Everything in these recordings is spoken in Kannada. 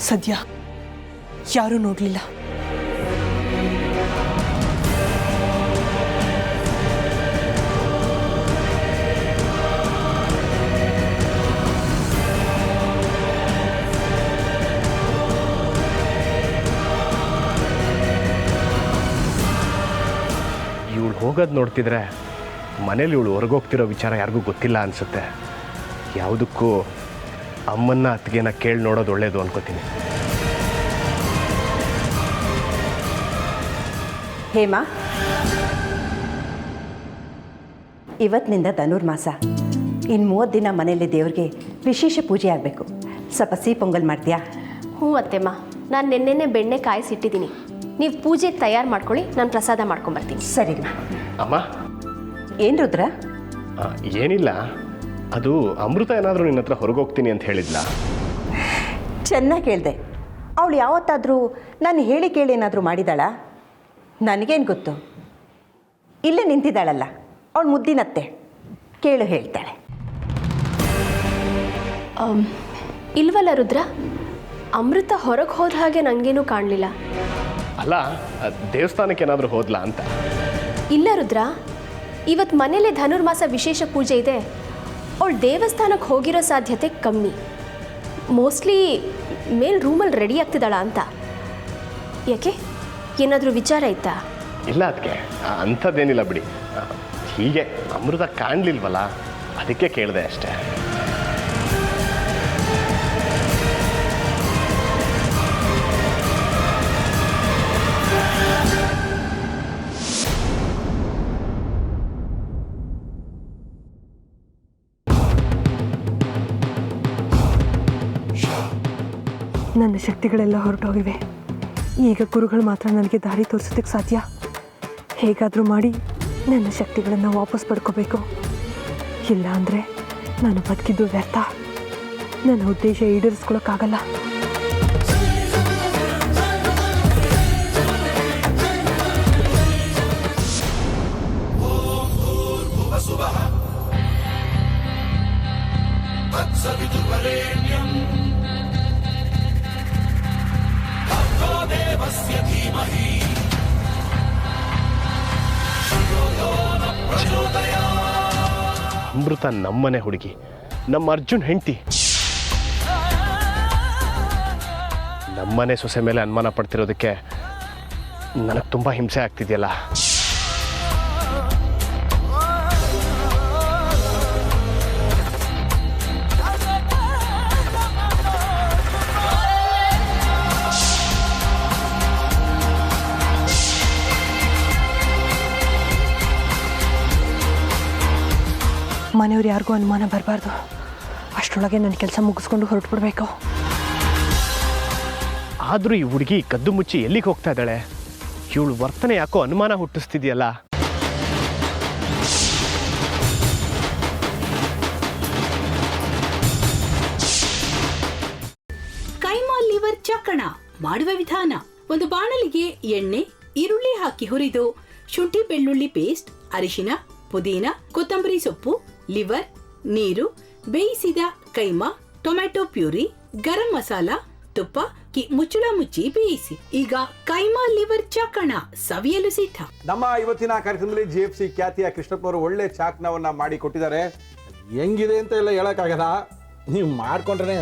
ಸದ್ಯ ಯಾರೂ ನೋಡಲಿಲ್ಲ. ಇವಳು ಹೋಗೋದು ನೋಡ್ತಿದ್ರೆ ಮನೇಲಿ ಇವಳು ಹೊರಗೋಗ್ತಿರೋ ವಿಚಾರ ಯಾರಿಗೂ ಗೊತ್ತಿಲ್ಲ ಅನಿಸುತ್ತೆ. ಯಾವುದಕ್ಕೂ ಅಮ್ಮನ್ನ ಅತ್ತಿಗೆನ ಕೇಳಿ ನೋಡೋದು ಒಳ್ಳೆಯದು ಅನ್ಕೋತೀನಿ. ಹೇಮಾ, ಇವತ್ತಿನಿಂದ ಧನುರ್ಮಾಸ. ಇನ್ನು 30 ದಿನ ಮನೆಯಲ್ಲಿ ದೇವ್ರಿಗೆ ವಿಶೇಷ ಪೂಜೆ ಆಗಬೇಕು. ಸ್ವಲ್ಪ ಸಿಹಿ ಪೊಂಗಲ್ ಮಾಡ್ತೀಯಾ? ಹ್ಞೂ ಅತ್ತೆಮ್ಮ, ನಾನು ನೆನ್ನೆನೆ ಬೆಣ್ಣೆ ಕಾಯಿಸಿಟ್ಟಿದ್ದೀನಿ. ನೀವು ಪೂಜೆಗೆ ತಯಾರು ಮಾಡ್ಕೊಳ್ಳಿ, ನಾನು ಪ್ರಸಾದ ಮಾಡ್ಕೊಂಬರ್ತೀನಿ. ಸರಿ ಅಮ್ಮ. ಏನು ರುದ್ರ? ಏನಿಲ್ಲ, ಅದು ಅಮೃತ ಏನಾದರೂ ನಿನ್ನ ಹತ್ರ ಹೊರಗೋಗ್ತೀನಿ ಅಂತ ಹೇಳಿದ್ಲಾ? ಚೆನ್ನಾಗಿ ಹೇಳಿದೆ. ಅವಳು ಯಾವತ್ತಾದರೂ ನಾನು ಹೇಳಿ ಕೇಳಿ ಏನಾದರೂ ಮಾಡಿದಾಳ? ನನಗೇನು ಗೊತ್ತು. ಇಲ್ಲೇ ನಿಂತಿದ್ದಾಳಲ್ಲ ಅವಳು ಮುದ್ದಿನತ್ತೆ, ಕೇಳು ಹೇಳ್ತಾಳೆ. ಇಲ್ವಲ್ಲ ರುದ್ರ, ಅಮೃತ ಹೊರಗೆ ಹೋದ ಹಾಗೆ ನನಗೇನೂ ಕಾಣಲಿಲ್ಲ. ಅಲ್ಲ, ದೇವಸ್ಥಾನಕ್ಕೆ ಏನಾದರೂ ಹೋದ್ಲಾ ಅಂತ. ಇಲ್ಲ ರುದ್ರ, ಇವತ್ತು ಮನೇಲಿ ಧನುರ್ಮಾಸ ವಿಶೇಷ ಪೂಜೆ ಇದೆ. ಅವಳು ದೇವಸ್ಥಾನಕ್ಕೆ ಹೋಗಿರೋ ಸಾಧ್ಯತೆ ಕಮ್ಮಿ. ಮೋಸ್ಟ್ಲಿ ಮೇಲ್ ರೂಮಲ್ಲಿ ರೆಡಿ ಆಗ್ತಿದ್ದಾಳ ಅಂತ. ಯಾಕೆ, ಏನಾದರೂ ವಿಚಾರ ಇತ್ತಾ? ಇಲ್ಲ ಅದಕ್ಕೆ ಅಂಥದ್ದೇನಿಲ್ಲ ಬಿಡಿ. ಹೀಗೆ ಅಮೃತ ಕಾಣಲಿಲ್ವಲ್ಲ, ಅದಕ್ಕೆ ಕೇಳಿದೆ ಅಷ್ಟೇ. ನನ್ನ ಶಕ್ತಿಗಳೆಲ್ಲ ಹೊರಟೋಗಿವೆ. ಈಗ ಗುರುಗಳು ಮಾತ್ರ ನನಗೆ ದಾರಿ ತೋರಿಸೋದಕ್ಕೆ ಸಾಧ್ಯ. ಹೇಗಾದರೂ ಮಾಡಿ ನನ್ನ ಶಕ್ತಿಗಳನ್ನು ವಾಪಸ್ ಪಡ್ಕೋಬೇಕು. ಇಲ್ಲ ಅಂದರೆ ನಾನು ಬದುಕಿದ್ದು ವ್ಯರ್ಥ. ನನ್ನ ಉದ್ದೇಶ ಈಡೇರಿಸ್ಕೊಳ್ಳೋಕ್ಕಾಗಲ್ಲ. ಅಮೃತ ನಮ್ಮನೆ ಹುಡುಗಿ, ನಮ್ಮ ಅರ್ಜುನ್ ಹೆಂಡತಿ. ನಮ್ಮನೆ ಸೊಸೆ ಮೇಲೆ ಅನುಮಾನ ಪಡ್ತಿರೋದಕ್ಕೆ ನನಗೆ ತುಂಬ ಹಿಂಸೆ ಆಗ್ತಿದೆಯಲ್ಲ. ಮನೆಯವ್ರು ಯಾರಿಗೂ ಅನುಮಾನ ಬರಬಾರ್ದು. ಅಷ್ಟರೊಳಗೆ ನನ್ನ ಕೆಲಸ ಮುಗಿಸ್ಕೊಂಡು ಹೊರಟುಬಿಡ್ಬೇಕು. ಆದರೂ ಈ ಹುಡುಗಿ ಕದ್ದು ಮುಚ್ಚಿ ಎಲ್ಲಿಗೆ ಹೋಗ್ತಾ ಇದ್ದಾಳೆ? ಇವಳು ವರ್ತನೆ ಯಾಕೋ ಅನುಮಾನ ಹುಟ್ಟಿಸ್ತಿದೆಯಲ್ಲ. ಕೈಮಾ ಲಿವರ್ ಚಕ್ಕಣ ಮಾಡುವ ವಿಧಾನ: ಒಂದು ಬಾಣಲಿಗೆ ಎಣ್ಣೆ, ಈರುಳ್ಳಿ ಹಾಕಿ ಹುರಿದು ಶುಂಠಿ ಬೆಳ್ಳುಳ್ಳಿ ಪೇಸ್ಟ್, ಅರಿಶಿನ, ಪುದೀನ, ಕೊತ್ತಂಬರಿ ಸೊಪ್ಪು, ಲಿವರ್, ನೀರು, ಬೇಯಿಸಿದ ಕೈಮಾ, ಟೊಮ್ಯಾಟೊ ಪ್ಯೂರಿ, ಗರಂ ಮಸಾಲ, ತುಪ್ಪ ಮುಚ್ಚಳ ಮುಚ್ಚಿ ಬೇಯಿಸಿ. ಈಗ ಕೈಮಾ ಲಿವರ್ ಚಾಕಣ ಸವಿಯಲು ಸಿದ್ಧ. ನಮ್ಮ ಇವತ್ತಿನ ಕಾರ್ಯಕ್ರಮದಲ್ಲಿ GFC ಖ್ಯಾತಿಯ ಕೃಷ್ಣಪ್ಪನವರು ಒಳ್ಳೆ ಚಾಕ್ನವನ್ನ ಮಾಡಿ ಕೊಟ್ಟಿದ್ದಾರೆ. ಹೆಂಗಿದೆ ಅಂತ ಎಲ್ಲ ಹೇಳಕ್ಕಾಗಲ್ಲ, ನೀವು ಮಾಡ್ಕೊಂಡ್ರೆ.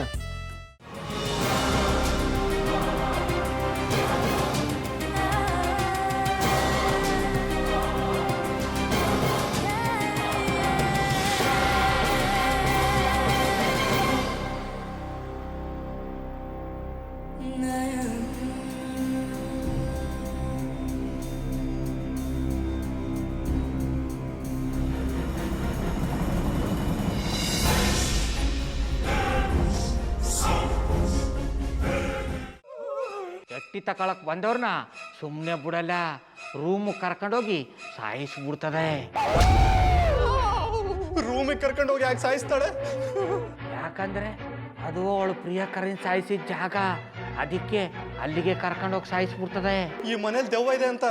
ಚಟ್ಟಿ ತಕೊಳಕ್ ಬಂದವ್ರನ್ನ ಸುಮ್ಮನೆ ಬಿಡಲ್ಲ, ರೂಮ್ ಕರ್ಕೊಂಡೋಗಿ ಸಾಯಿಸ್ಬಿಡ್ತದೆ. ರೂಮಿಗೆ ಕರ್ಕೊಂಡೋಗಿ ಯಾಕೆ ಸಾಯಿಸ್ತಾಳೆ? ಯಾಕಂದ್ರೆ ಅದು ಅವಳು ಪ್ರಿಯಕರನ್ ಸಾಯಿಸಿದ ಜಾಗ, ಅದಕ್ಕೆ ಅಲ್ಲಿಗೆ ಕರ್ಕೊಂಡೋಗಿ ಸಾಯಿಸ್ಬಿಡ್ತದೆ. ಈ ಮನೇಲಿ ದೆವ್ವ ಇದೆ ಅಂತ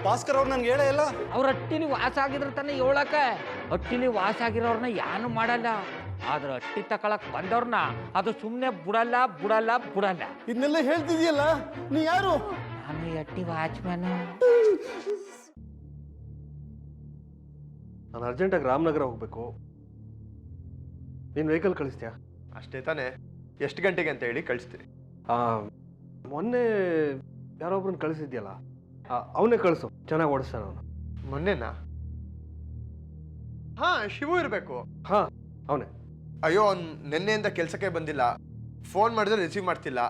ಭಾಸ್ಕರ್ ಅವ್ರು ನನ್ಗೆ ಹೇಳೇ ಇಲ್ಲ. ಅವ್ರ ಹಟ್ಟಿಲಿ ವಾಸ ಆಗಿದ್ರ ತಾನೆ ಹೇಳಕ. ಹಟ್ಟಿಲಿ ವಾಸ ಆಗಿರೋರ್ನ ಯಾನು ಮಾಡಲ್ಲ, ಆದ್ರೆ ಅಟ್ಟಿ ತಕೊಳಕ್ ಬಂದವ್ರನ್ನ ಅದು ಸುಮ್ಮನೆ ಬಿಡಲ್ಲ ಬಿಡಲ್ಲ ಬಿಡಲ್ಲ. ಇದನ್ನೆಲ್ಲ ಹೇಳ್ತಿದ್ಯಲ್ಲ, ನೀ ಯಾರು? ನಾನು ಅಟ್ಟಿ ವಾಚ್ಮ್ಯಾನು. ನಾನು ಅರ್ಜೆಂಟಾಗಿ ರಾಮನಗರ ಹೋಗಬೇಕು. ನೀನು ವೆಹಿಕಲ್ ಕಳಿಸ್ತೀಯಾ? ಅಷ್ಟೇ ತಾನೇ? ಎಷ್ಟು ಗಂಟೆಗೆ ಅಂತ ಹೇಳಿ ಕಳಿಸ್ತೀನಿ. ಮೊನ್ನೆ ಯಾರೊಬ್ರನ್ನ ಕಳಿಸಿದ್ಯಲ್ಲ, ಅವನೇ ಕಳಿಸು, ಚೆನ್ನಾಗಿ ಓಡಿಸ್ತಾನೆ ಅವನು. ಮೊನ್ನೆನಾ? ಹಾ, ಶಿವು ಇರಬೇಕು. ಹಾಂ, ಅವನೇ. ಅಯ್ಯೋ, ಅವ್ನು ನಿನ್ನೆಯಿಂದ ಕೆಲಸಕ್ಕೆ ಬಂದಿಲ್ಲ. ಫೋನ್ ಮಾಡಿದ್ರೆ ರಿಸೀವ್ ಮಾಡ್ತಿಲ್ಲ.